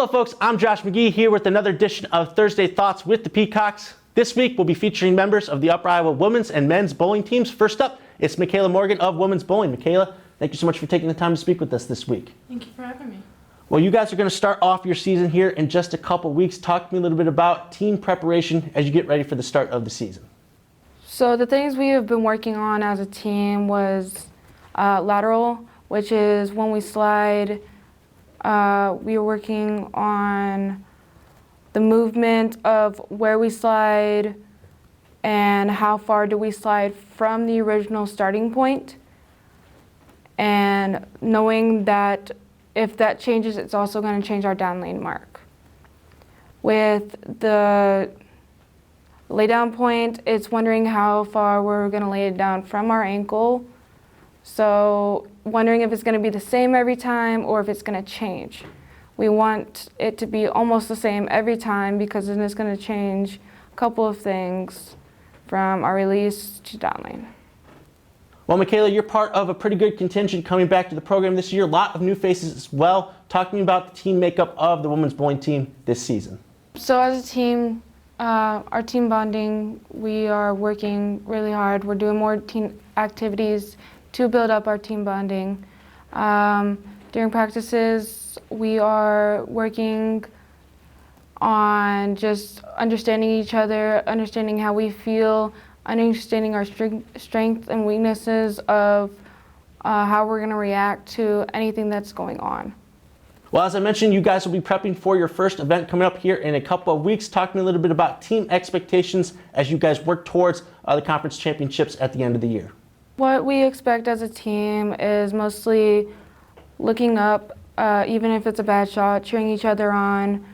Hello folks, I'm Josh McGehee here with another edition of Thursday Thoughts with the Peacocks. This week we'll be featuring members of the Upper Iowa women's and men's bowling teams. First up, it's Michaela Morgan of women's bowling. Michaela, thank you so much for taking the time to speak with us this week. Thank you for having me. Well, you guys are going to start off your season here in just a couple weeks. Talk to me a little bit about team preparation as you get ready for the start of the season. So the things we have been working on as a team was lateral, which is when we slide. We are working on the movement of where we slide and how far do we slide from the original starting point, and knowing that if that changes, it's also going to change our down lane mark. With the laydown point, it's wondering how far we're going to lay it down from our ankle. So wondering if it's going to be the same every time or if it's going to change. We want it to be almost the same every time because then it's going to change a couple of things from our release to down lane. Well, Michaela, you're part of a pretty good contingent coming back to the program this year. A lot of new faces as well. Talk to me about the team makeup of the women's bowling team this season. So as a team, our team bonding, we are working really hard. We're doing more team activities to build up our team bonding. During practices, we are working on just understanding each other, understanding how we feel, understanding our strengths and weaknesses of how we're going to react to anything that's going on. Well, as I mentioned, you guys will be prepping for your first event coming up here in a couple of weeks. Talk to me a little bit about team expectations as you guys work towards the conference championships at the end of the year. What we expect as a team is mostly looking up, even if it's a bad shot, cheering each other on.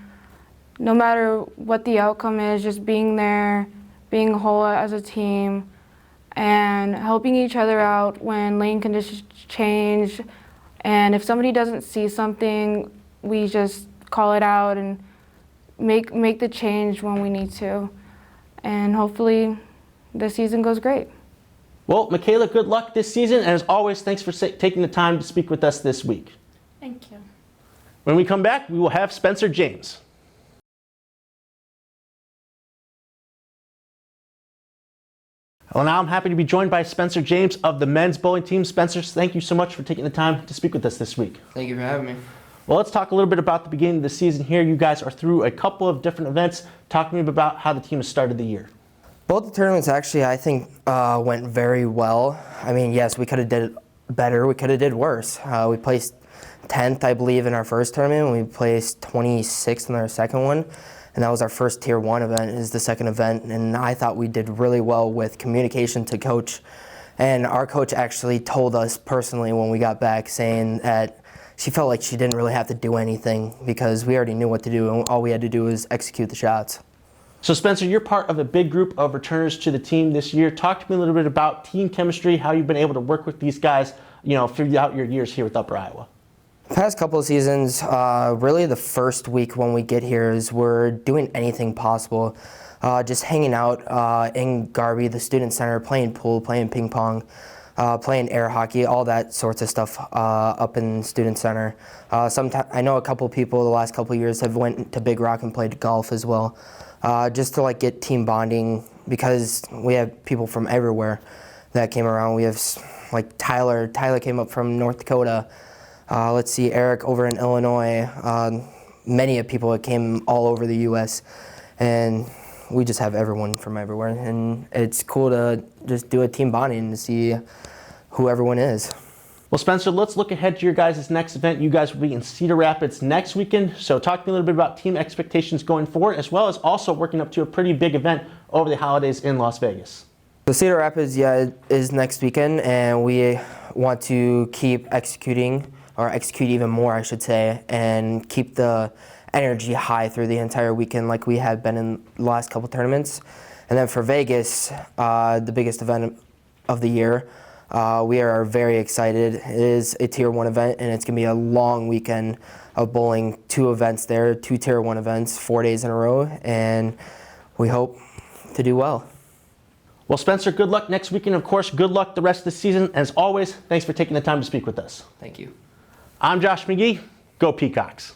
No matter what the outcome is, just being there, being whole as a team, and helping each other out when lane conditions change. And if somebody doesn't see something, we just call it out and make the change when we need to. And hopefully the season goes great. Well, Michaela, good luck this season, and as always, thanks for taking the time to speak with us this week. Thank you. When we come back, we will have Spencer James. Well, now I'm happy to be joined by Spencer James of the men's bowling team. Spencer, thank you so much for taking the time to speak with us this week. Thank you for having me. Well, let's talk a little bit about the beginning of the season here. You guys are through a couple of different events. Talk to me about how the team has started the year. Both the tournaments actually, I think, went very well. I mean, yes, we could have did better. We could have did worse. We placed 10th, I believe, in our first tournament. We placed 26th in our second one. And that was our first Tier 1 event, is the second event. And I thought we did really well with communication to coach. And our coach actually told us personally when we got back, saying that she felt like she didn't really have to do anything because we already knew what to do and all we had to do was execute the shots. So Spencer, you're part of a big group of returners to the team this year. Talk to me a little bit about team chemistry, how you've been able to work with these guys, throughout your years here with Upper Iowa. The past couple of seasons, really the first week when we get here is we're doing anything possible. Just hanging out in Garvey, the student center, playing pool, playing ping pong, playing air hockey, all that sorts of stuff up in student center. I know a couple people the last couple of years have went to Big Rock and played golf as well. Just to get team bonding because we have people from everywhere that came around. We have Tyler came up from North Dakota. Let's see, Eric over in Illinois. Many of people that came all over the U.S. and we just have everyone from everywhere. And it's cool to just do a team bonding to see who everyone is. Well, Spencer, let's look ahead to your guys' next event. You guys will be in Cedar Rapids next weekend. So talk to me a little bit about team expectations going forward, as well as also working up to a pretty big event over the holidays in Las Vegas. So Cedar Rapids, is next weekend, and we want to keep executing, or execute even more, I should say, and keep the energy high through the entire weekend like we have been in the last couple tournaments. And then for Vegas, the biggest event of the year, we are very excited. It is a Tier 1 event, and it's going to be a long weekend of bowling. 2 events there, 2 Tier 1 events, 4 days in a row, and we hope to do well. Well, Spencer, good luck next weekend. Of course, good luck the rest of the season. As always, thanks for taking the time to speak with us. Thank you. I'm Josh McGehee. Go Peacocks.